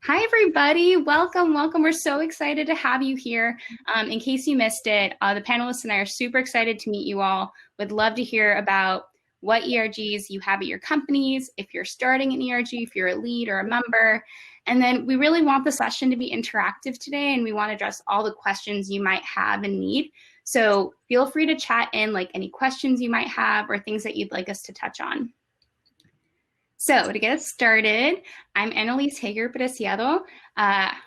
Hi, everybody. Welcome, welcome. We're so excited to have you here. In case you missed it, the panelists and I are super excited to meet you all. Would love to hear about what ERGs you have at your companies, if you're starting an ERG, if you're a lead or a member. And then we really want the session to be interactive today, and we want to address all the questions you might have and need. So feel free to chat in like any questions you might have or things that you'd like us to touch on. So to get us started, I'm Annalise Hager-Preciado.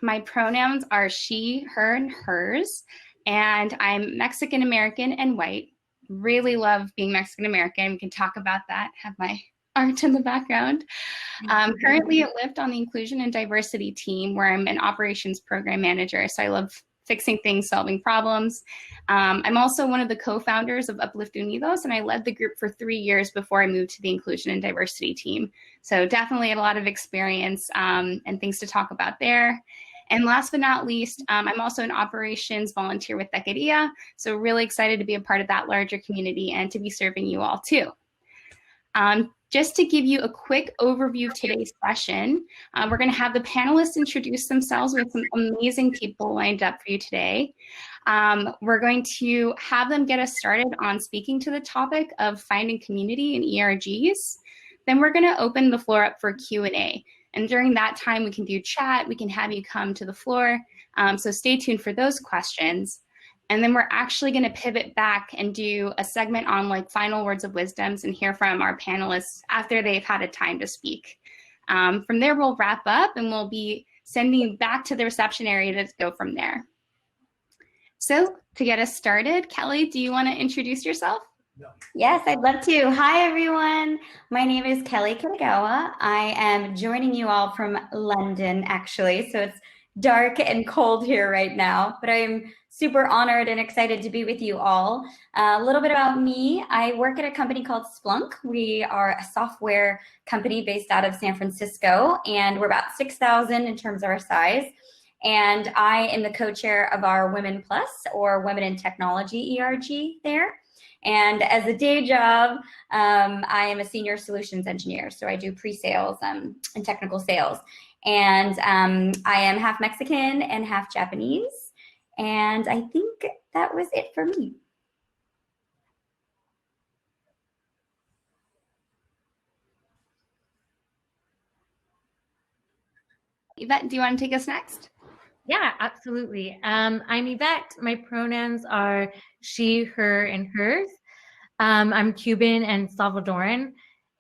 My pronouns are she, her, and hers, and I'm Mexican-American and white. Really love being Mexican-American. We can talk about that, have my art in the background. Currently at Lyft on the Inclusion and Diversity team, where I'm an operations program manager, so I love fixing things, solving problems. I'm also one of the co-founders of Uplift Unidos, and I led the group for 3 years before I moved to the Inclusion and Diversity team. So definitely had a lot of experience and things to talk about there. And last but not least, I'm also an operations volunteer with Techqueria, so really excited to be a part of that larger community and to be serving you all too. Just to give you a quick overview of today's session, we're going to have the panelists introduce themselves with some amazing people lined up for you today. We're going to have them get us started on speaking to the topic of finding community in ERGs. Then we're going to open the floor up for Q&A. And during that time, we can do chat. We can have you come to the floor. So stay tuned for those questions. And then we're actually going to pivot back and do a segment on like final words of wisdoms and hear from our panelists after they've had a time to speak. From there, we'll wrap up and we'll be sending you back to the reception area to go from there. So to get us started, Kelly, do you want to introduce yourself? Yes, I'd love to. Hi, everyone. My name is Kelly Kagawa. I am joining you all from London, actually. So it's dark and cold here right now, but I'm super honored and excited to be with you all. A little bit about me. I work at a company called Splunk. We are a software company based out of San Francisco, and we're about 6,000 in terms of our size. And I am the co-chair of our Women Plus, or Women in Technology ERG there. And as a day job, I am a senior solutions engineer. So I do pre-sales and technical sales. And I am half Mexican and half Japanese. And I think that was it for me. Yvette, do you want to take us next? Yeah, absolutely. I'm Yvette. My pronouns are she, her, and hers. I'm Cuban and Salvadoran,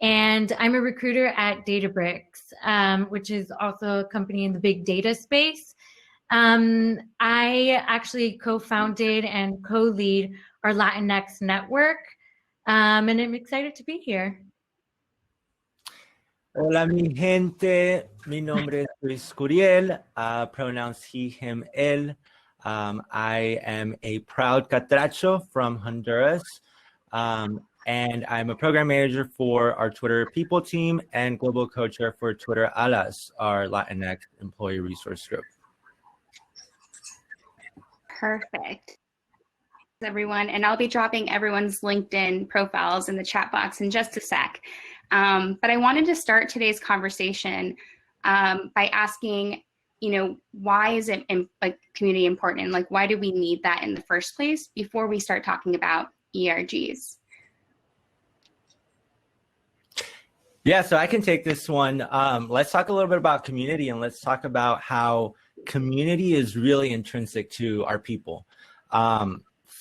and I'm a recruiter at Databricks, which is also a company in the big data space. I actually co-founded and co-lead our Latinx network, and I'm excited to be here. Hola, mi gente. Mi nombre es Luis Curiel, pronouns he, him, él. I am a proud catracho from Honduras, and I'm a program manager for our Twitter people team and global co-chair for Twitter Alas, our Latinx employee resource group. Perfect. Everyone, and I'll be dropping everyone's LinkedIn profiles in the chat box in just a sec. But I wanted to start today's conversation by asking, why is it like community important? Like, why do we need that in the first place before we start talking about ERGs? Yeah, so I can take this one. Let's talk a little bit about community, and let's talk about how community is really intrinsic to our people.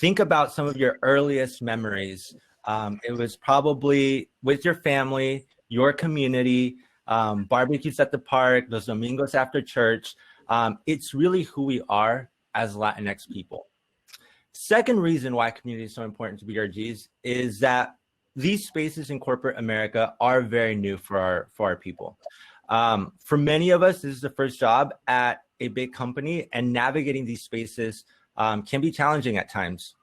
Think about some of your earliest memories. It was probably with your family, your community, barbecues at the park, los domingos after church. It's really who we are as Latinx people. Second reason why community is so important to BRGs is that these spaces in corporate America are very new for our people. For many of us, this is the first job at a big company, and navigating these spaces can be challenging at times.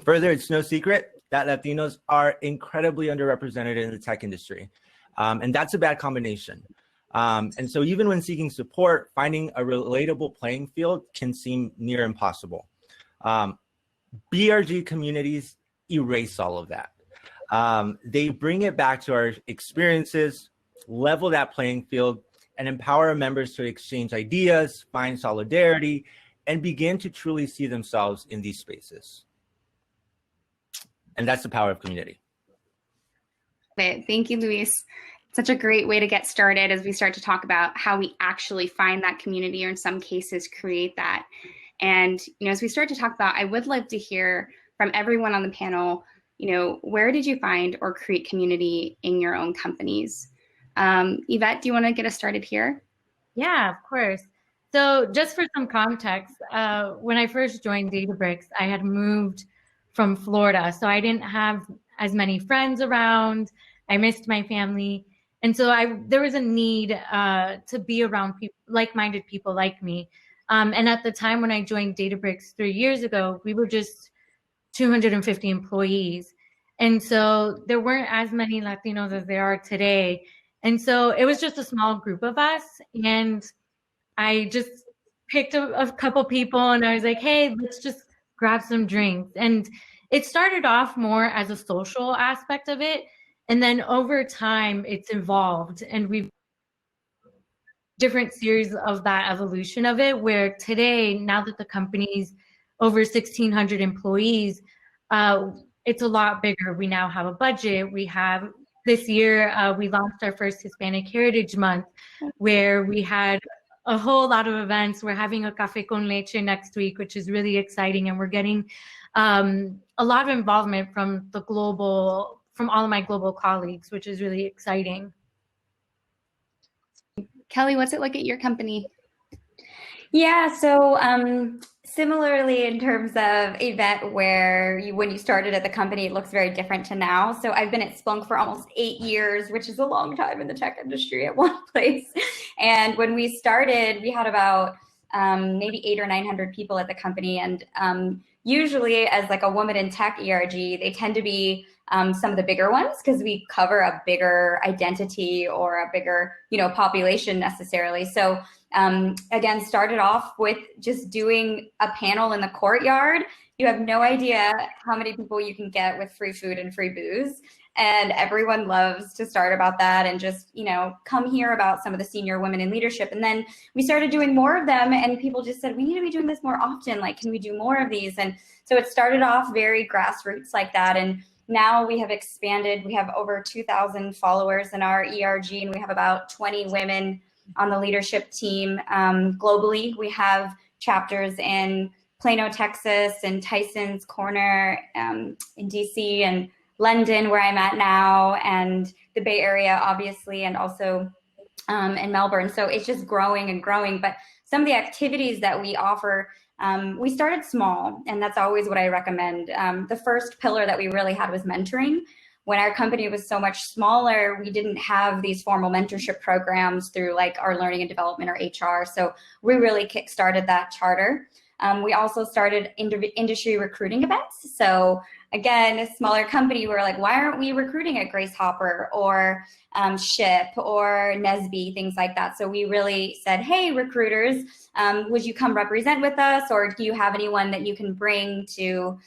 Further, it's no secret that Latinos are incredibly underrepresented in the tech industry, and that's a bad combination. And so even when seeking support, finding a relatable playing field can seem near impossible. BRG communities erase all of that. They bring it back to our experiences, level that playing field, and empower members to exchange ideas, find solidarity, and begin to truly see themselves in these spaces. And that's the power of community. Thank you, Luis. Such a great way to get started as we start to talk about how we actually find that community, or in some cases create that. And, as we start to talk about, I would love to hear from everyone on the panel, where did you find or create community in your own companies? Yvette, do you want to get us started here? Yeah, of course. So just for some context, when I first joined Databricks, I had moved from Florida. So I didn't have as many friends around. I missed my family. And so there was a need to be around like-minded people like me. And at the time when I joined Databricks 3 years ago, we were just 250 employees. And so there weren't as many Latinos as there are today. And so it was just a small group of us. And I just picked a couple people and I was like, hey, let's just grab some drinks. And it started off more as a social aspect of it. And then over time, it's evolved. And we've different series of that evolution of it, where today, now that the company's over 1,600 employees, it's a lot bigger. We now have a budget. We have, this year, we launched our first Hispanic Heritage Month, where we had a whole lot of events. We're having a Café con Leche next week, which is really exciting. And we're getting a lot of involvement from all of my global colleagues, which is really exciting. Kelly, what's it like at your company? Yeah, so similarly in terms of Yvette, where when you started at the company, it looks very different to now. So I've been at Splunk for almost 8 years, which is a long time in the tech industry at one place. And when we started, we had about maybe 800 or 900 people at the company. And usually as like a woman in tech ERG, they tend to be some of the bigger ones because we cover a bigger identity or a bigger, population necessarily. So again, started off with just doing a panel in the courtyard. You have no idea how many people you can get with free food and free booze. And everyone loves to start about that and just, come hear about some of the senior women in leadership. And then we started doing more of them and people just said, we need to be doing this more often. Like, can we do more of these? And so it started off very grassroots like that. And now we have expanded. We have over 2,000 followers in our ERG, and we have about 20 women on the leadership team. Globally, we have chapters in Plano, Texas, and Tyson's Corner in DC, and London, where I'm at now, and the Bay Area, obviously, and also in Melbourne. So it's just growing and growing. But some of the activities that we offer, we started small, and that's always what I recommend. The first pillar that we really had was mentoring. When our company was so much smaller, we didn't have these formal mentorship programs through like our learning and development or HR. So we really kickstarted that charter. We also started industry recruiting events. So again, a smaller company, we're like, why aren't we recruiting at Grace Hopper or SHIP or NSBE, things like that. So we really said, hey, recruiters, would you come represent with us? Or do you have anyone that you can bring to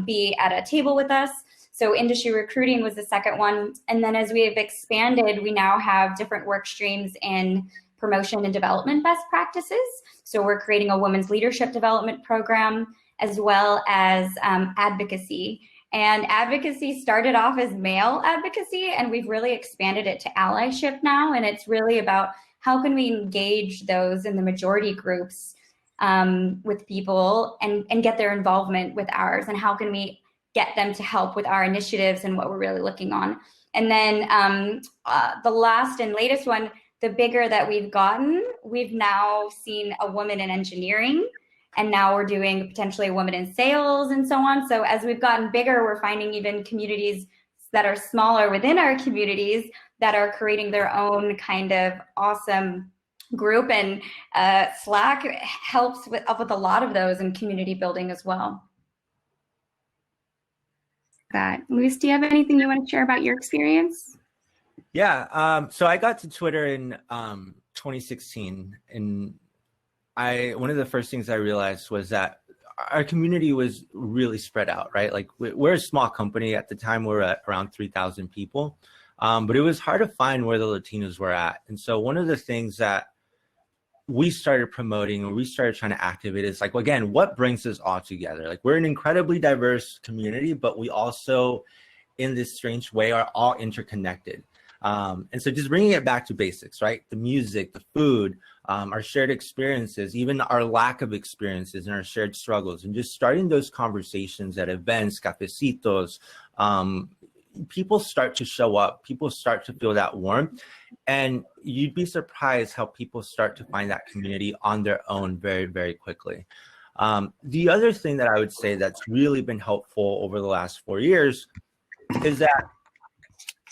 be at a table with us? So industry recruiting was the second one. And then as we have expanded, we now have different work streams in promotion and development best practices. So we're creating a women's leadership development program, as well as advocacy. And advocacy started off as male advocacy, and we've really expanded it to allyship now. And it's really about how can we engage those in the majority groups with people and get their involvement with ours, and how can we get them to help with our initiatives and what we're really looking on. And then the last and latest one, the bigger that we've gotten, we've now seen a woman in engineering, and now we're doing potentially a woman in sales and so on. So as we've gotten bigger, we're finding even communities that are smaller within our communities that are creating their own kind of awesome group, and Slack helps with a lot of those in community building as well. Luis, do you have anything you want to share about your experience? Yeah, so I got to Twitter in 2016, and one of the first things I realized was that our community was really spread out, right? Like we're a small company at the time. We're at around 3,000 people, but it was hard to find where the Latinos were at. And so one of the things that we started promoting, or we started trying to activate, is like, well, again, what brings us all together? Like, we're an incredibly diverse community, but we also, in this strange way, are all interconnected. And so just bringing it back to basics, right? The music, the food, our shared experiences, even our lack of experiences and our shared struggles, and just starting those conversations at events, cafecitos, people start to show up, people start to feel that warmth, and you'd be surprised how people start to find that community on their own very, very quickly. The other thing that I would say that's really been helpful over the last 4 years is that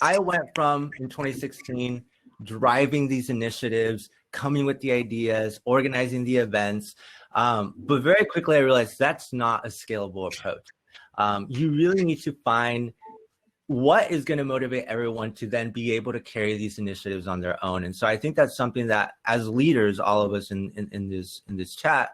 I went from, in 2016, driving these initiatives, coming with the ideas, organizing the events, but very quickly I realized that's not a scalable approach. You really need to find what is going to motivate everyone to then be able to carry these initiatives on their own. And so I think that's something that, as leaders, all of us in this chat,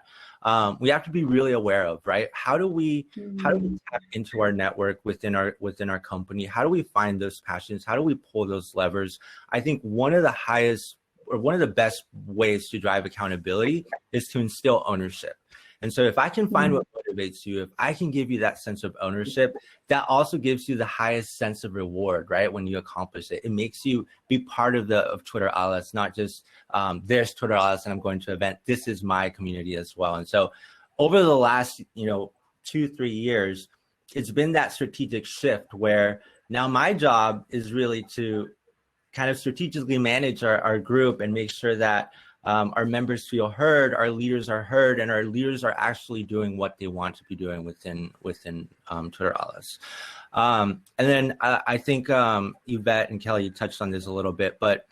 we have to be really aware of, right? How do we tap into our network within our company? How do we find those passions? How do we pull those levers? I think one of the best ways to drive accountability is to instill ownership. And so if I can find what motivates you, if I can give you that sense of ownership, that also gives you the highest sense of reward, right? When you accomplish it, it makes you be part of Twitter Alas, not just there's Twitter Alas and I'm going to an event. This is my community as well. And so over the last, 2-3 years, it's been that strategic shift where now my job is really to kind of strategically manage our group and make sure that our members feel heard, our leaders are heard, and our leaders are actually doing what they want to be doing within Twitter Alas. And then I think Yvette and Kelly touched on this a little bit, but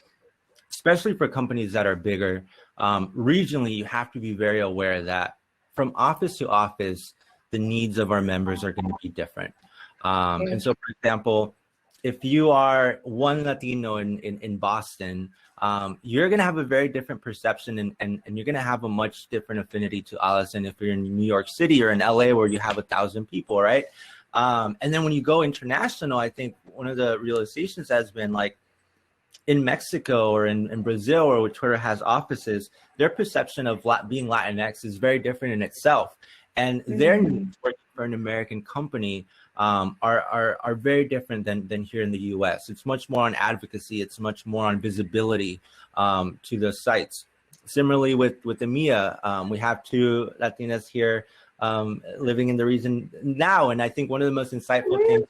especially for companies that are bigger, regionally, you have to be very aware that from office to office, the needs of our members are going to be different. And so, for example, if you are one Latino in Boston, you're going to have a very different perception and you're going to have a much different affinity to Alas than if you're in New York City or in LA where you have 1,000 people, right? And then when you go international, I think one of the realizations has been like in Mexico or in Brazil, or where Twitter has offices, their perception of being Latinx is very different in itself. And their needs for an American company are very different than here in the US. It's much more on advocacy. It's much more on visibility to those sites. Similarly with EMEA, we have 2 Latinas here living in the region now. And I think one of the most insightful things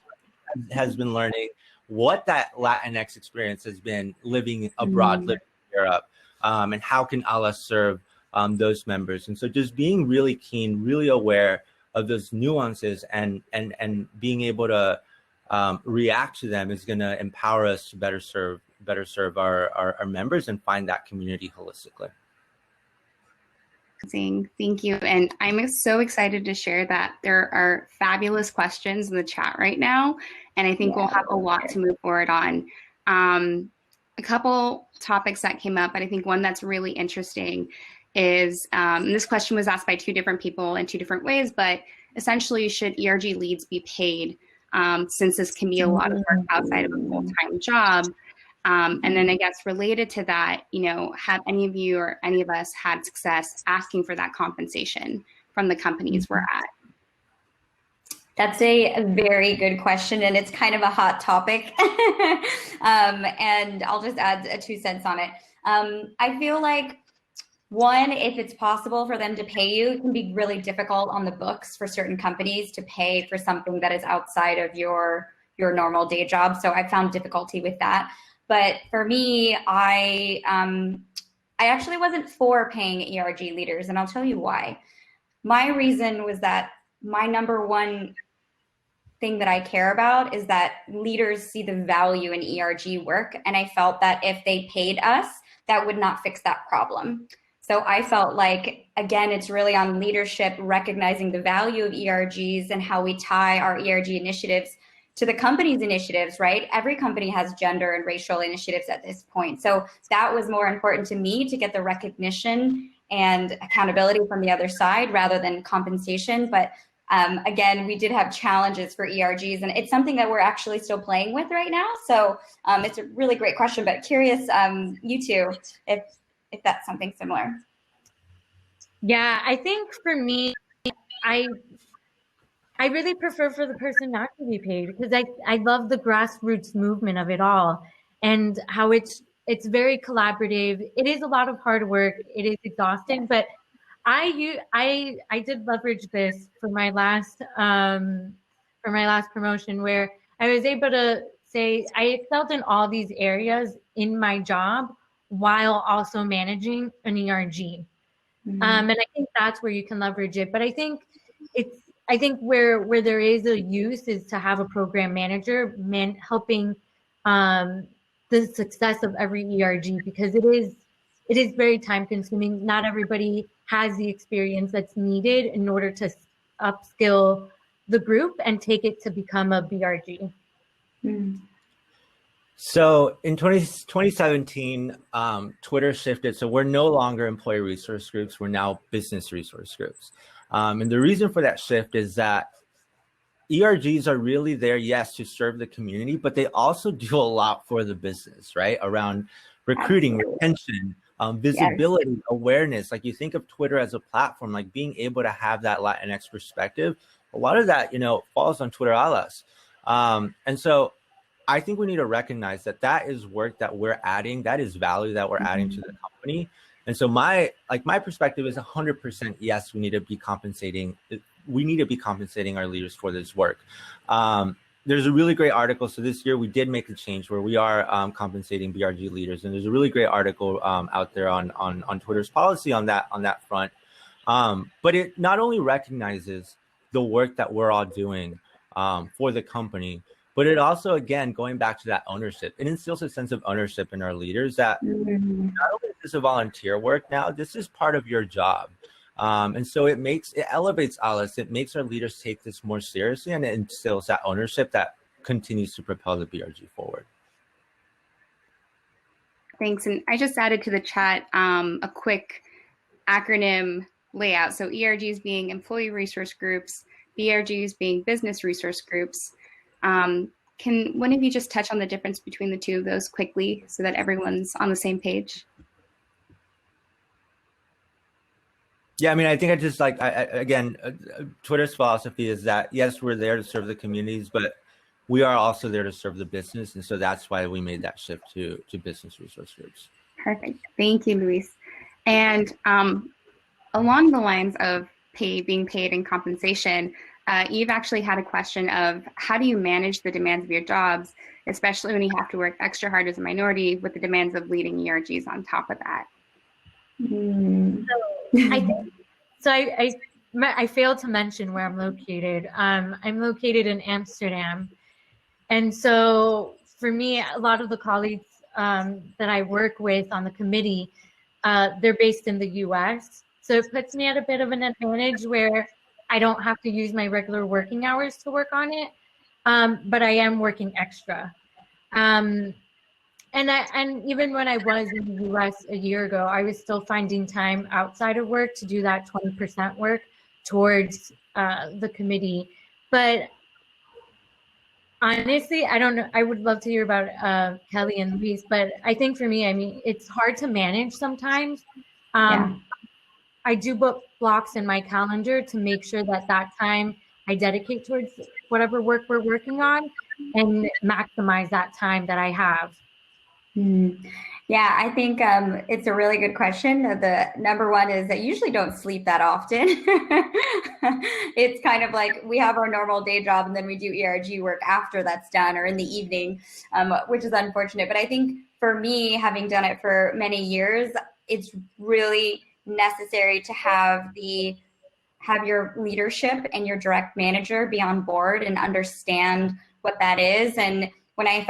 has been learning what that Latinx experience has been living abroad, living in Europe, and how can Alas serve those members. And so just being really keen, really aware of those nuances and being able to react to them is going to empower us to better serve our members and find that community holistically. Thank you. And I'm so excited to share that there are fabulous questions in the chat right now. And I think we'll have a lot to move forward on. A couple topics that came up, but I think one that's really interesting is, this question was asked by 2 different people in 2 different ways, but essentially, should ERG leads be paid, since this can be a lot of work outside of a full-time job? And then I guess related to that, have any of you or any of us had success asking for that compensation from the companies we're at? That's a very good question, and it's kind of a hot topic. And I'll just add a 2 cents on it. I feel like, one, if it's possible for them to pay you, it can be really difficult on the books for certain companies to pay for something that is outside of your normal day job. So I found difficulty with that. But for me, I actually wasn't for paying ERG leaders, and I'll tell you why. My reason was that my number one thing that I care about is that leaders see the value in ERG work, and I felt that if they paid us, that would not fix that problem. So I felt like, again, it's really on leadership, recognizing the value of ERGs and how we tie our ERG initiatives to the company's initiatives, right? Every company has gender and racial initiatives at this point. So that was more important to me, to get the recognition and accountability from the other side rather than compensation. But again, we did have challenges for ERGs, and it's something that we're actually still playing with right now. So it's a really great question, but curious, you two, if that's something similar. Yeah, I think for me, I really prefer for the person not to be paid, because I love the grassroots movement of it all, and how it's very collaborative. It is a lot of hard work. It is exhausting, but I did leverage this for my last promotion, where I was able to say I excelled in all these areas in my job while also managing an ERG. And I think that's where you can leverage it. But I think where there is a use is to have a program manager helping the success of every ERG, because it is very time consuming. Not everybody has the experience that's needed in order to upskill the group and take it to become a BRG. So in 2017, Twitter shifted. So we're no longer employee resource groups. We're now business resource groups. And the reason for that shift is that ERGs are really there, yes, to serve the community, but they also do a lot for the business, right? Around recruiting, retention, visibility, awareness. Like, you think of Twitter as a platform, like being able to have that Latinx perspective. A lot of that, falls on Twitter alas. And so I think we need to recognize that that is work that we're adding, that is value that we're adding to the company. And so my perspective is 100% yes, we need to be compensating our leaders for this work. There's a really great article. So this year we did make a change where we are compensating BRG leaders, and there's a really great article out there on Twitter's policy on that front. But it not only recognizes the work that we're all doing for the company, but it also, again, going back to that ownership, it instills a sense of ownership in our leaders that not only is this a volunteer work now, this is part of your job. And so it elevates us, it makes our leaders take this more seriously, and it instills that ownership that continues to propel the BRG forward. Thanks. And I just added to the chat a quick acronym layout. So ERGs being employee resource groups, BRGs being business resource groups. Can one of you just touch on the difference between the two of those quickly so that everyone's on the same page? Yeah, I mean, I think I just Twitter's philosophy is that, yes, we're there to serve the communities, but we are also there to serve the business. And so that's why we made that shift to business resource groups. Perfect. Thank you, Luis. And along the lines of being paid and compensation, Eve actually had a question of how do you manage the demands of your jobs, especially when you have to work extra hard as a minority with the demands of leading ERGs on top of that? I failed to mention where I'm located. I'm located in Amsterdam. And so for me, a lot of the colleagues that I work with on the committee, they're based in the US. So it puts me at a bit of an advantage where I don't have to use my regular working hours to work on it, but I am working extra. And even when I was in the US a year ago, I was still finding time outside of work to do that 20% work towards the committee. But honestly, I don't know. I would love to hear about Kelly and Luis, but I think for me, I mean, it's hard to manage sometimes. I do book blocks in my calendar to make sure that time I dedicate towards whatever work we're working on and maximize that time that I have. Yeah, I think it's a really good question. The number one is I usually don't sleep that often. It's kind of like we have our normal day job and then we do ERG work after that's done or in the evening, which is unfortunate. But I think for me, having done it for many years, it's really necessary to have your leadership and your direct manager be on board and understand what that is. And when I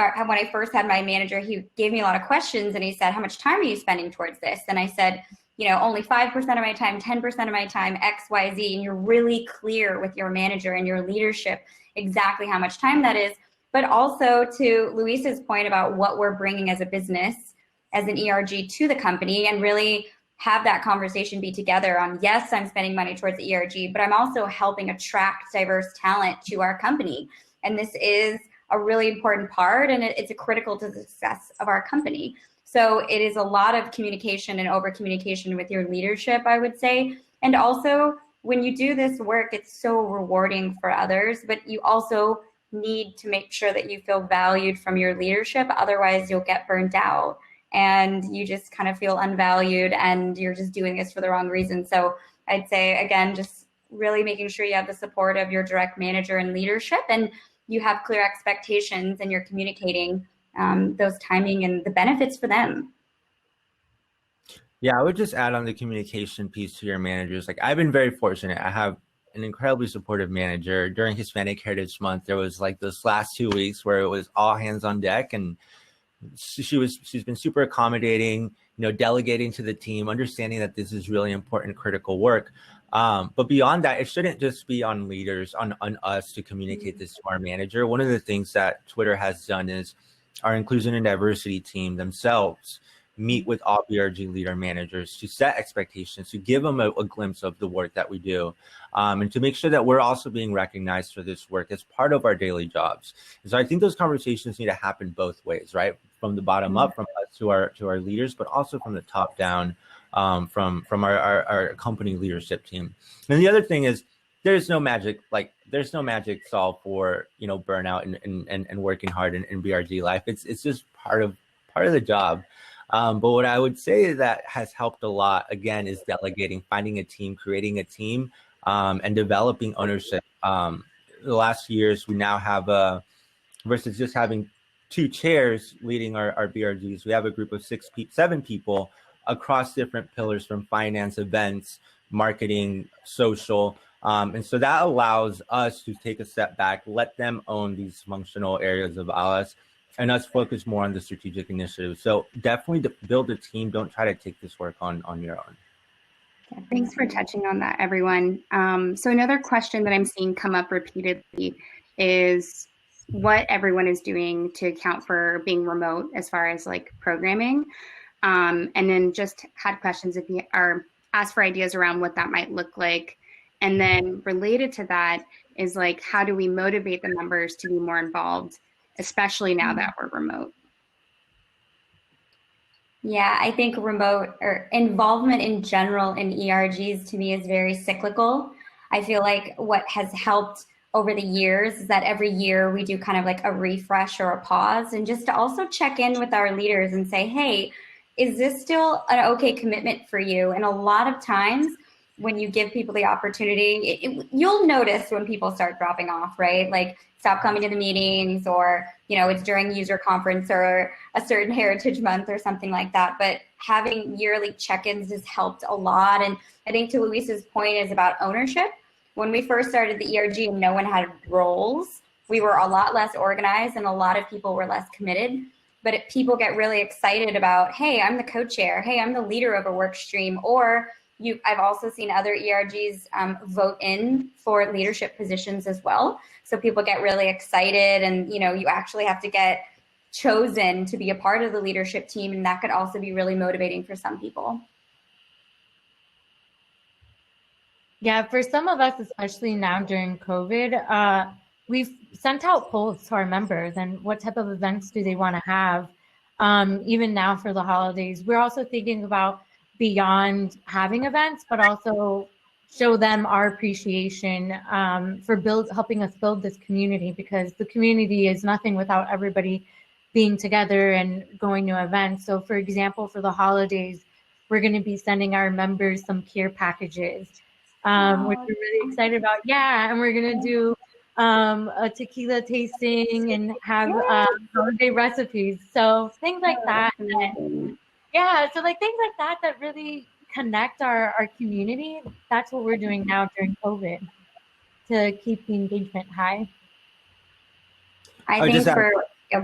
first had my manager, he gave me a lot of questions and he said, how much time are you spending towards this? And I said, only 5% of my time, 10% of my time, X, Y, Z. And you're really clear with your manager and your leadership exactly how much time that is. But also to Luis's point about what we're bringing as a business, as an ERG to the company, and really have that conversation be together on, yes, I'm spending money towards the ERG, but I'm also helping attract diverse talent to our company. And this is a really important part, and it's a critical to the success of our company. So it is a lot of communication and over communication with your leadership, I would say. And also, when you do this work, it's so rewarding for others, but you also need to make sure that you feel valued from your leadership. Otherwise, you'll get burnt out and you just kind of feel unvalued and you're just doing this for the wrong reason. So I'd say, again, just really making sure you have the support of your direct manager and leadership, and you have clear expectations and you're communicating those timing and the benefits for them. Yeah, I would just add on the communication piece to your managers. Like, I've been very fortunate. I have an incredibly supportive manager. During Hispanic Heritage Month, there was like this last 2 weeks where it was all hands on deck, and she's been super accommodating, delegating to the team, understanding that this is really important, critical work. But beyond that, it shouldn't just be on leaders, on us to communicate this to our manager. One of the things that Twitter has done is our inclusion and diversity team themselves meet with all BRG leader managers to set expectations, to give them a glimpse of the work that we do, and to make sure that we're also being recognized for this work as part of our daily jobs. And so I think those conversations need to happen both ways, right? From the bottom up, from us to our leaders, but also from the top down, from our company leadership team. And the other thing is, there's no magic solve for burnout and working hard in BRG life. It's just part of the job. But what I would say that has helped a lot, again, is delegating, finding a team, creating a team, and developing ownership. The last years, we now have versus just having 2 chairs leading our BRGs, we have a group of 7 people across different pillars, from finance, events, marketing, social. And so that allows us to take a step back, let them own these functional areas of us, and us focus more on the strategic initiatives. So definitely build a team. Don't try to take this work on your own. Yeah, thanks for touching on that, everyone. So another question that I'm seeing come up repeatedly is what everyone is doing to account for being remote as far as like programming. And then just had questions if you are asked for ideas around what that might look like. And then related to that is like, how do we motivate the members to be more involved, especially now that we're remote? Yeah, I think remote or involvement in general in ERGs to me is very cyclical. I feel like what has helped over the years is that every year we do kind of like a refresh or a pause, and just to also check in with our leaders and say, hey, is this still an okay commitment for you? And a lot of times when you give people the opportunity, you'll notice when people start dropping off, right? Like stop coming to the meetings, or, it's during user conference or a certain heritage month or something like that. But having yearly check-ins has helped a lot. And I think to Luis's point is about ownership. When we first started the ERG and no one had roles, we were a lot less organized and a lot of people were less committed. But people get really excited about, hey, I'm the co-chair. Hey, I'm the leader of a work stream. Or I've also seen other ERGs vote in for leadership positions as well. So people get really excited, and you actually have to get chosen to be a part of the leadership team, and that could also be really motivating for some people. Yeah, for some of us, especially now during COVID, we've sent out polls to our members and what type of events do they want to have. Even now for the holidays, we're also thinking about beyond having events, but also show them our appreciation for helping us build this community, because the community is nothing without everybody being together and going to events. So for example, for the holidays, we're going to be sending our members some care packages, which we're really excited about. Yeah, and we're going to do a tequila tasting and have holiday recipes. So things like that. Yeah, so like things like that really connect our community. That's what we're doing now during COVID to keep the engagement high. I think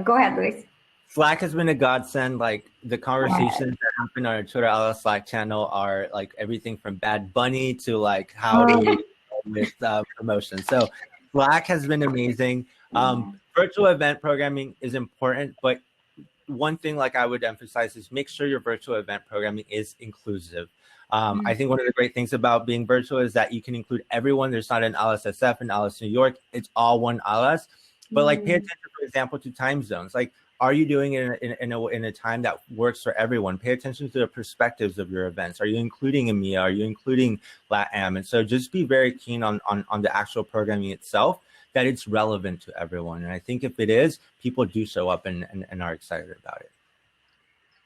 go ahead, Luis. Slack has been a godsend. Like the conversations that happen on our Twitter Slack channel are like everything from Bad Bunny to like how do we with promotion. So Slack has been amazing. Virtual event programming is important, but one thing like I would emphasize is make sure your virtual event programming is inclusive. I think one of the great things about being virtual is that you can include everyone. There's not an ALAS-SF and ALAS New York. It's all one ALAS. But like pay attention, for example, to time zones. Like, are you doing it in a time that works for everyone? Pay attention to the perspectives of your events. Are you including EMEA? Are you including LATAM? And so just be very keen on the actual programming itself, that it's relevant to everyone. And I think if it is, people do show up and are excited about it.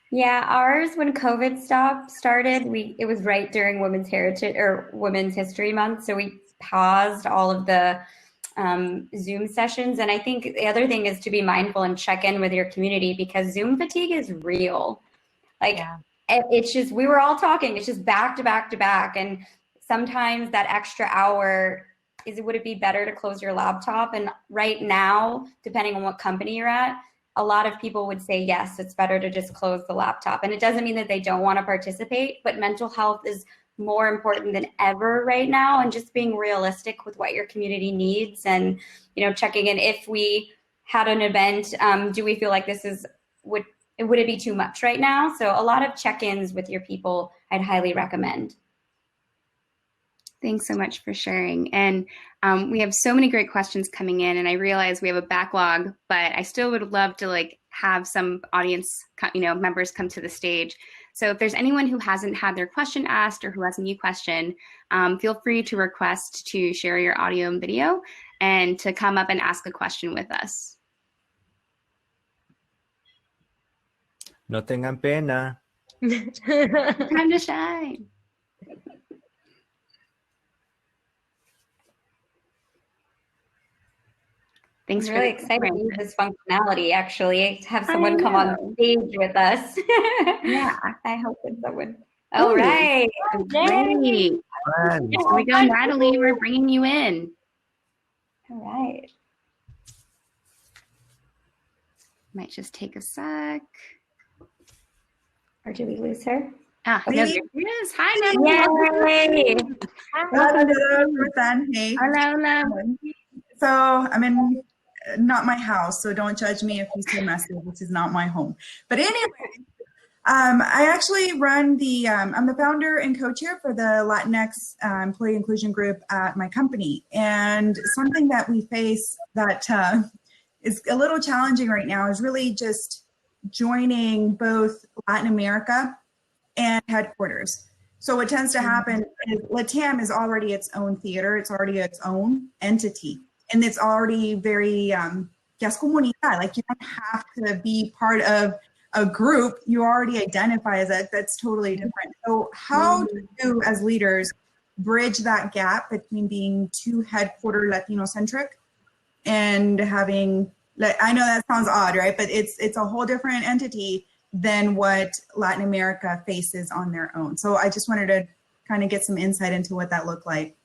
Yeah, ours, when COVID started, it was right during Women's History Month. So we paused all of the Zoom sessions. And I think the other thing is to be mindful and check in with your community, because Zoom fatigue is real. Like, it's just, we were all talking, it's just back to back to back. And sometimes that extra hour, would it be better to close your laptop? And right now, depending on what company you're at, a lot of people would say, yes, it's better to just close the laptop. And it doesn't mean that they don't want to participate, but mental health is more important than ever right now, and just being realistic with what your community needs, and, you know, checking in. If we had an event, do we feel like would it be too much right now? So a lot of check-ins with your people, I'd highly recommend. Thanks so much for sharing. And we have so many great questions coming in, and I realize we have a backlog, but I still would love to have some audience, members come to the stage. So if there's anyone who hasn't had their question asked or who has a new question, feel free to request to share your audio and video and to come up and ask a question with us. No tengan pena. Time to shine. Thanks. I'm really excited to use this functionality, actually, to have someone come on stage with us. Yeah, I hope it's someone. All right. Great. Here we go, Natalie. We're bringing you in. All right. Might just take a sec. Or do we lose her? Ah, there she is. Hi, Natalie. Yay. Hey. Hello. So I'm in not my house, so don't judge me if you see messy. This is not my home. But anyway, I actually run I'm the founder and co-chair for the Latinx employee inclusion group at my company. And something that we face that is a little challenging right now is really just joining both Latin America and headquarters. So what tends to happen is LATAM is already its own theater. It's already its own entity. And it's already very, yes, comunidad. Like, you don't have to be part of a group. You already identify as that. That's totally different. So how do you, as leaders, bridge that gap between being too headquarter Latino-centric and having, I know that sounds odd, right? But it's a whole different entity than what Latin America faces on their own. So I just wanted to kind of get some insight into what that looked like.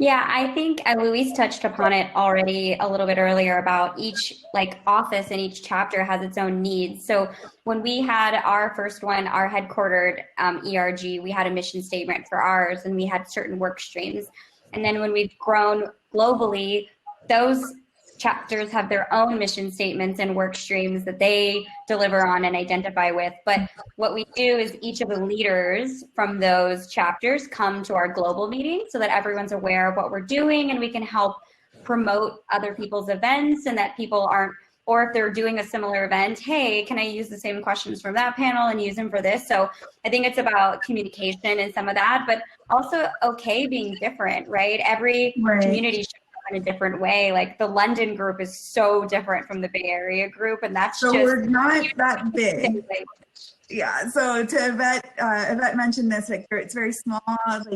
Yeah, I think Luis touched upon it already a little bit earlier about each office and each chapter has its own needs. So when we had our first one, our headquartered ERG, we had a mission statement for ours, and we had certain work streams. And then when we've grown globally, those chapters have their own mission statements and work streams that they deliver on and identify with. But what we do is each of the leaders from those chapters come to our global meeting so that everyone's aware of what we're doing, and we can help promote other people's events, and that people aren't, or if they're doing a similar event, hey, can I use the same questions from that panel and use them for this? So I think it's about communication and some of that, but also being different, right? Every community should in a different way. Like the London group is so different from the Bay Area group, and that's so just, we're not that big. Yeah, so to Yvette mentioned this, it's very small,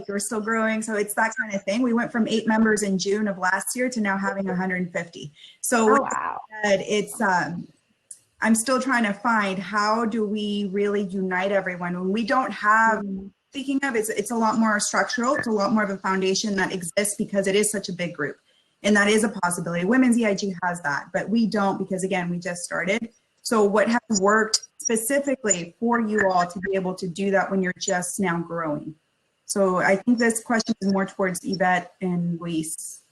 we're still growing, so it's that kind of thing. We went from 8 members in June of last year to now having 150. So wow. It's I'm still trying to find, how do we really unite everyone when we don't have, speaking of, it's a lot more structural, it's a lot more of a foundation that exists because it is such a big group. And that is a possibility. Women's EIG has that, but we don't, because again, we just started. So what has worked specifically for you all to be able to do that when you're just now growing? So I think this question is more towards Yvette and Luis.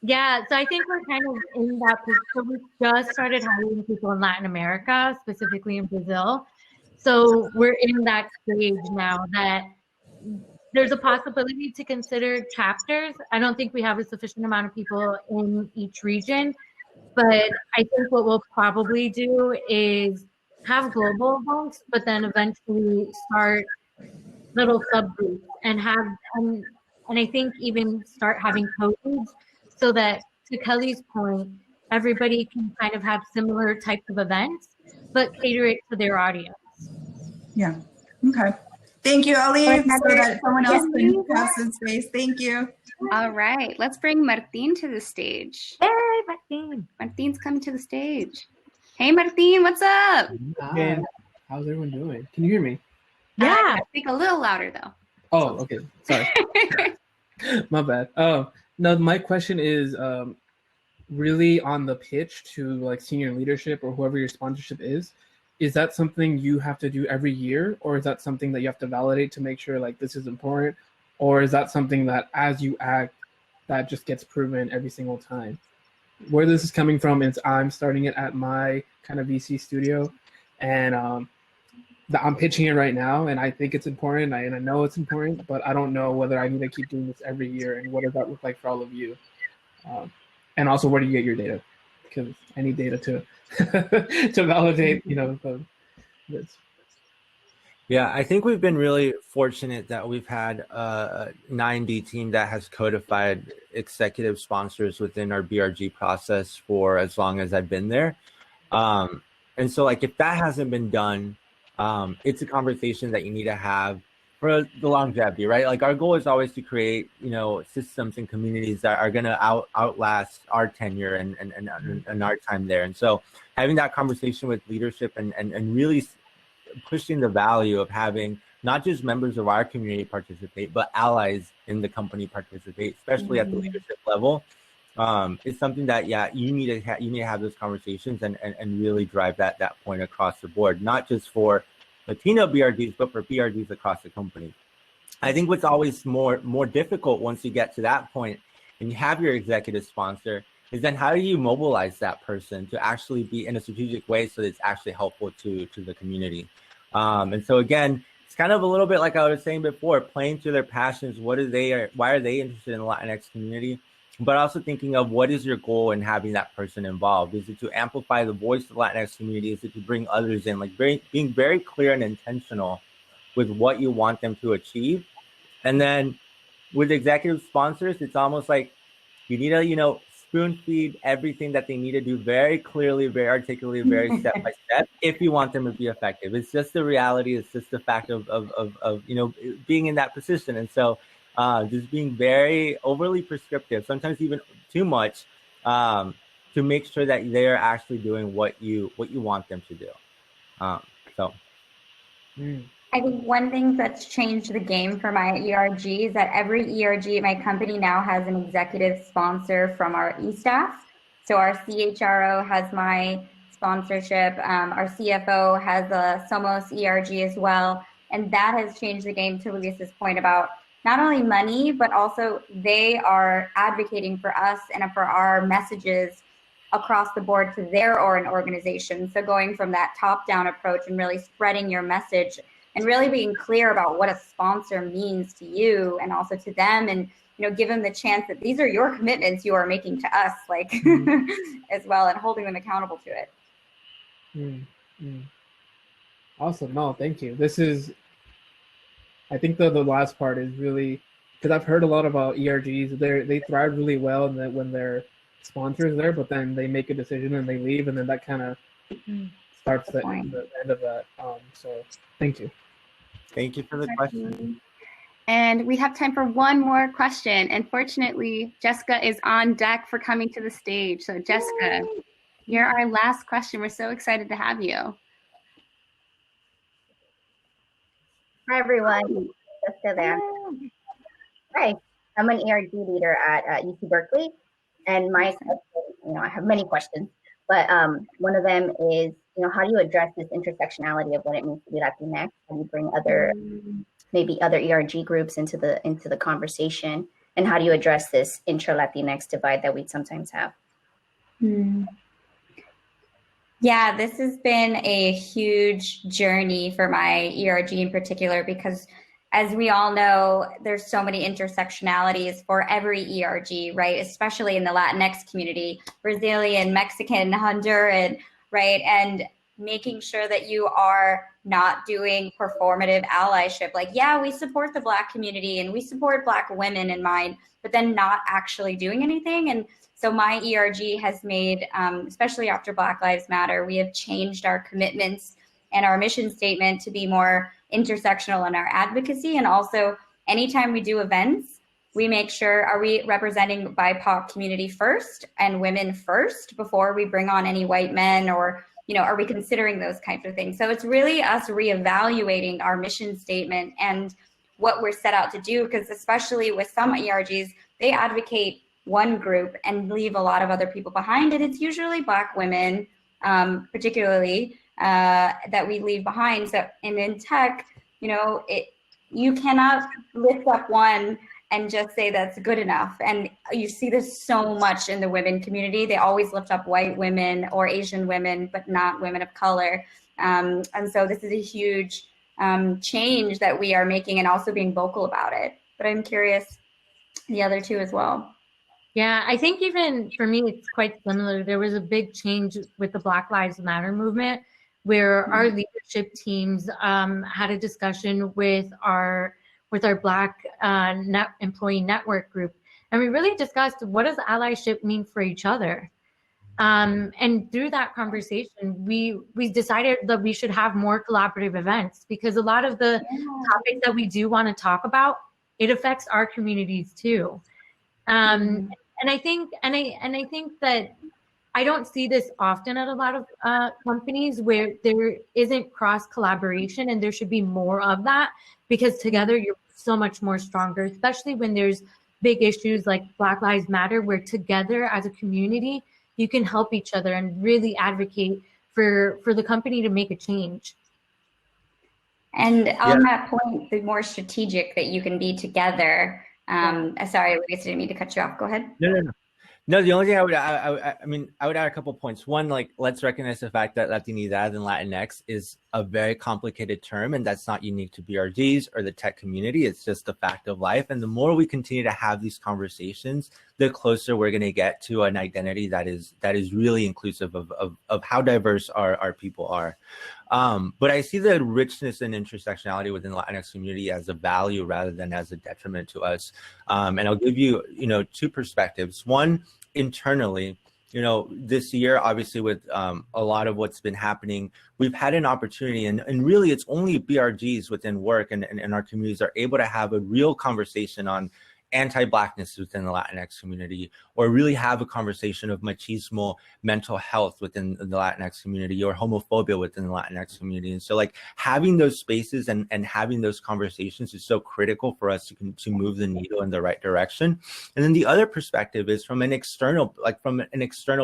Yeah, so I think we're kind of in that. So we just started hiring people in Latin America, specifically in Brazil. So we're in that stage now that there's a possibility to consider chapters. I don't think we have a sufficient amount of people in each region, but I think what we'll probably do is have global events, but then eventually start little subgroups and have and I think even start having codes so that, to Kelly's point, everybody can kind of have similar types of events, but cater it to their audience. Yeah. Okay. Thank you. I'll leave so that someone else can have some space. Thank you. All right, let's bring Martin to the stage. Hey, Martin. Martin's coming to the stage. Hey, Martin, what's up? Hi. How's everyone doing? Can you hear me? Yeah. Speak a little louder, though. Oh, okay. Sorry. My bad. No, my question is really on the pitch to like senior leadership or whoever your sponsorship is that something you have to do every year, or is that something that you have to validate to make sure like this is important, or is that something that as you act that just gets proven every single time? Where this is coming from is I'm starting it at my kind of VC studio, and I'm pitching it right now, and I think it's important, and I know it's important, but I don't know whether I need to keep doing this every year, and what does that look like for all of you? And also, where do you get your data? Because I need data to to validate, this. Yeah, I think we've been really fortunate that we've had a 9D team that has codified executive sponsors within our BRG process for as long as I've been there. And so like if that hasn't been done, it's a conversation that you need to have for the longevity, right? Like our goal is always to create, systems and communities that are going to outlast our tenure and our time there. And so having that conversation with leadership and really pushing the value of having not just members of our community participate, but allies in the company participate, especially at the leadership level, is something that, you need to have those conversations and really drive that point across the board, not just for Latino BRGs, but for BRGs across the company. I think what's always more difficult once you get to that point and you have your executive sponsor is then how do you mobilize that person to actually be in a strategic way so that it's actually helpful to the community. And so again, it's kind of a little bit like I was saying before, playing to their passions. Why are they interested in the Latinx community? But also thinking of what is your goal in having that person involved? Is it to amplify the voice of the Latinx community? Is it to bring others in? Like being very clear and intentional with what you want them to achieve. And then with executive sponsors, it's almost like you need to, spoon feed everything that they need to do very clearly, very articulately, very step by step, if you want them to be effective. It's just the reality. It's just the fact of being in that position. And so just being very overly prescriptive, sometimes even too much, to make sure that they're actually doing what you want them to do. I think one thing that's changed the game for my ERG is that every ERG at my company now has an executive sponsor from our e-staff. So our CHRO has my sponsorship. Our CFO has a Somos ERG as well. And that has changed the game, to Luis's point about not only money, but also they are advocating for us and for our messages across the board to their organization. So going from that top-down approach and really spreading your message and really being clear about what a sponsor means to you and also to them, and give them the chance that these are your commitments you are making to us, like as well, and holding them accountable to it. Awesome. No, thank you. This is, I think the last part is really, because I've heard a lot about ERGs. They thrive really well when their sponsors there, but then they make a decision and they leave, and then that kind of starts the end of that. So thank you. Thank you for the question. And we have time for one more question. And fortunately, Jessica is on deck for coming to the stage. So Jessica, you're our last question. We're so excited to have you. Hi, everyone. Jessica there. Hi, I'm an ERG leader at UC Berkeley. And my question, I have many questions, but one of them is, how do you address this intersectionality of what it means to be Latinx? How do you bring maybe other ERG groups into the conversation? and how do you address this intra-Latinx divide that we sometimes have? Yeah, this has been a huge journey for my ERG in particular, because as we all know, there's so many intersectionalities for every ERG, right? Especially in the Latinx community, Brazilian, Mexican, Honduran, right? And making sure that you are not doing performative allyship. Like, yeah, we support the Black community and we support Black women in mind, but then not actually doing anything. And so my ERG has made, especially after Black Lives Matter, we have changed our commitments and our mission statement to be more intersectional in our advocacy. And also, anytime we do events, we make sure, are we representing BIPOC community first and women first before we bring on any white men, or, you know, are we considering those kinds of things? So it's really us reevaluating our mission statement and what we're set out to do, because especially with some ERGs, they advocate one group and leave a lot of other people behind. And it's usually Black women, particularly, that we leave behind. So, and in tech, you know, you cannot lift up one and just say that's good enough. And you see this so much in the women community. They always lift up white women or Asian women, but not women of color. And so this is a huge change that we are making, and also being vocal about it. But I'm curious, the other two as well. Yeah, I think even for me, it's quite similar. There was a big change with the Black Lives Matter movement, where our leadership teams had a discussion with our Black employee network group, and we really discussed, what does allyship mean for each other? And through that conversation, we decided that we should have more collaborative events, because a lot of the topics that we do want to talk about, it affects our communities too. And I think that I don't see this often at a lot of companies where there isn't cross collaboration, and there should be more of that, because together you're so much more stronger, especially when there's big issues like Black Lives Matter, where together as a community, you can help each other and really advocate for the company to make a change. And on that point, the more strategic that you can be together. Sorry, Luis, didn't mean to cut you off. Go ahead. No, the only thing I would add a couple points. One, like, let's recognize the fact that Latinidad and Latinx is a very complicated term, and that's not unique to BRGs or the tech community. It's just a fact of life. And the more we continue to have these conversations, the closer we're going to get to an identity that is really inclusive of how diverse our people are. But I see the richness and intersectionality within the Latinx community as a value rather than as a detriment to us. And I'll give you, two perspectives. One, internally, this year, obviously with a lot of what's been happening, we've had an opportunity, and really it's only BRGs within work and our communities are able to have a real conversation on anti-Blackness within the Latinx community, or really have a conversation of machismo, mental health within the Latinx community, or homophobia within the Latinx community. And so, like, having those spaces and having those conversations is so critical for us to move the needle in the right direction. And then the other perspective is from an external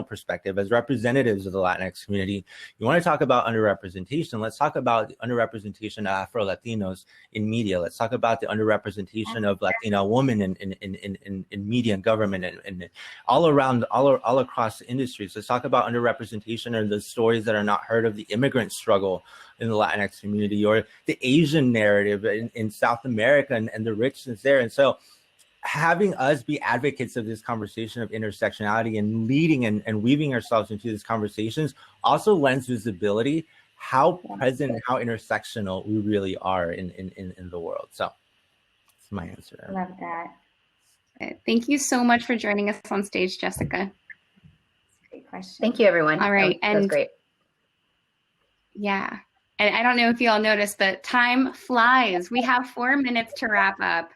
perspective, as representatives of the Latinx community. You want to talk about underrepresentation, let's talk about the underrepresentation of Afro-Latinos in media. Let's talk about the underrepresentation of Latina women in media and government and all across industries. Let's talk about underrepresentation and the stories that are not heard of the immigrant struggle in the Latinx community, or the Asian narrative in South America and the richness there. And so having us be advocates of this conversation of intersectionality and leading and weaving ourselves into these conversations also lends visibility how present and how intersectional we really are in the world. So that's my answer. Love that. Thank you so much for joining us on stage, Jessica. Great question. Thank you, everyone. All right. That was great. Yeah. And I don't know if you all noticed, but time flies. We have 4 minutes to wrap up.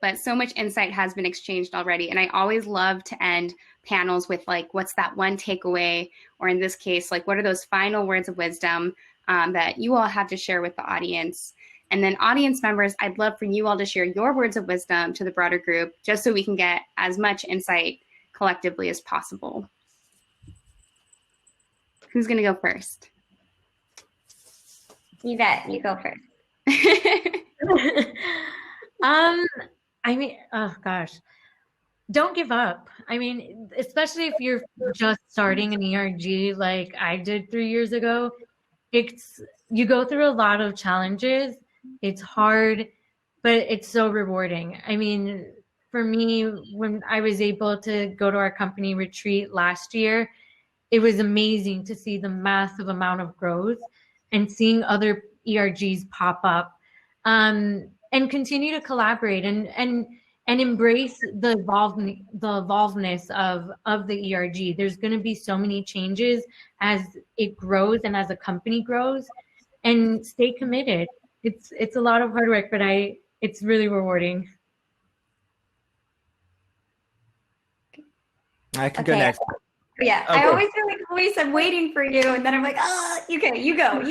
But so much insight has been exchanged already. And I always love to end panels with, like, what's that one takeaway? Or in this case, like, what are those final words of wisdom that you all have to share with the audience? And then audience members, I'd love for you all to share your words of wisdom to the broader group, just so we can get as much insight collectively as possible. Who's going to go first? Yvette, you go first. I mean, oh gosh, don't give up. I mean, especially if you're just starting an ERG like I did 3 years ago, you go through a lot of challenges. It's hard, but it's so rewarding. I mean, for me, when I was able to go to our company retreat last year, it was amazing to see the massive amount of growth and seeing other ERGs pop up, and continue to collaborate and embrace the evolvedness of the ERG. There's going to be so many changes as it grows and as a company grows, and stay committed. It's a lot of hard work, but it's really rewarding. I can go next. Yeah, Okay. I always feel like, Luis, I'm waiting for you, and then I'm like, oh, okay, you go.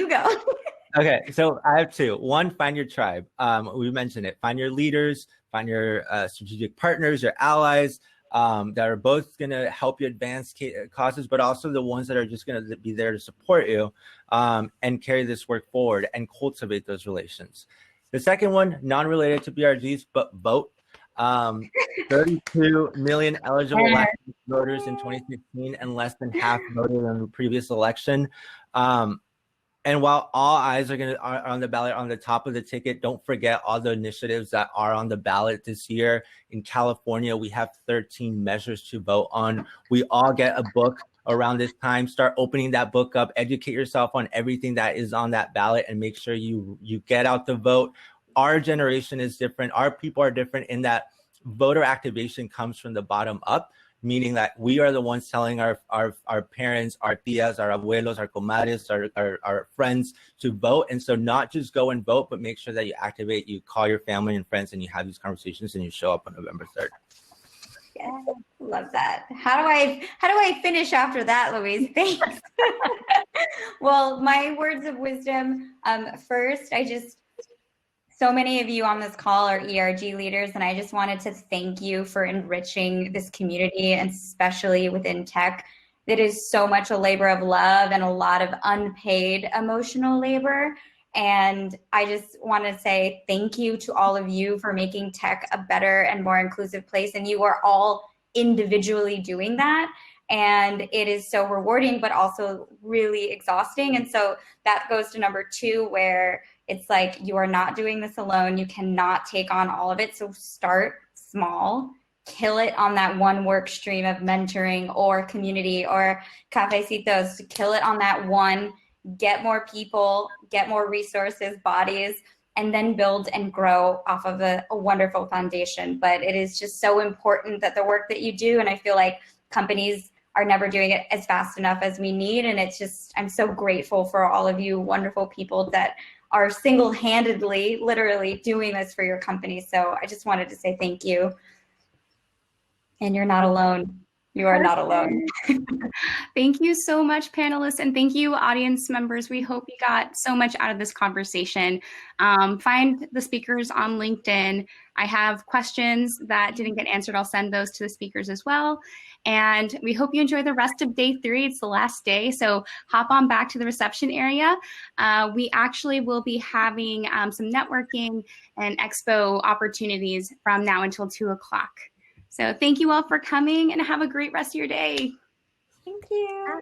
Okay, so I have two. One, find your tribe. We mentioned it. Find your leaders, find your strategic partners, your allies that are both going to help you advance causes, but also the ones that are just going to be there to support you and carry this work forward and cultivate those relations. The second one, non-related to BRGs, but vote. 32 million eligible Latinx voters in 2016, and less than half voted in the previous election. And while all eyes are on the ballot, on the top of the ticket, don't forget all the initiatives that are on the ballot this year. In California, we have 13 measures to vote on. We all get a book around this time. Start opening that book up, educate yourself on everything that is on that ballot, and make sure you get out the vote. Our generation is different. Our people are different in that voter activation comes from the bottom up, meaning that we are the ones telling our parents, our tias, our abuelos, our comadres, our friends to vote. And so not just go and vote, but make sure that you activate, you call your family and friends, and you have these conversations, and you show up on November 3rd. Yeah, love that. How do I finish after that, Louise? Thanks. Well, my words of wisdom. First, so many of you on this call are ERG leaders, and I just wanted to thank you for enriching this community, and especially within tech. It is so much a labor of love and a lot of unpaid emotional labor. And I just want to say thank you to all of you for making tech a better and more inclusive place. And you are all individually doing that. And it is so rewarding, but also really exhausting. And so that goes to number 2, where it's like, you are not doing this alone. You cannot take on all of it. So start small, kill it on that one work stream of mentoring or community or cafecitos, kill it on that one, get more people, get more resources, bodies, and then build and grow off of a wonderful foundation. But it is just so important that the work that you do, and I feel like companies are never doing it as fast enough as we need. And it's just, I'm so grateful for all of you wonderful people that are single-handedly, literally doing this for your company. So I just wanted to say thank you. And you're not alone. You are not alone. Thank you so much, panelists, and thank you, audience members. We hope you got so much out of this conversation. Find the speakers on LinkedIn. I have questions that didn't get answered. I'll send those to the speakers as well. And we hope you enjoy the rest of day 3. It's the last day, so hop on back to the reception area. We actually will be having some networking and expo opportunities from now until 2 o'clock. So thank you all for coming, and have a great rest of your day. Thank you.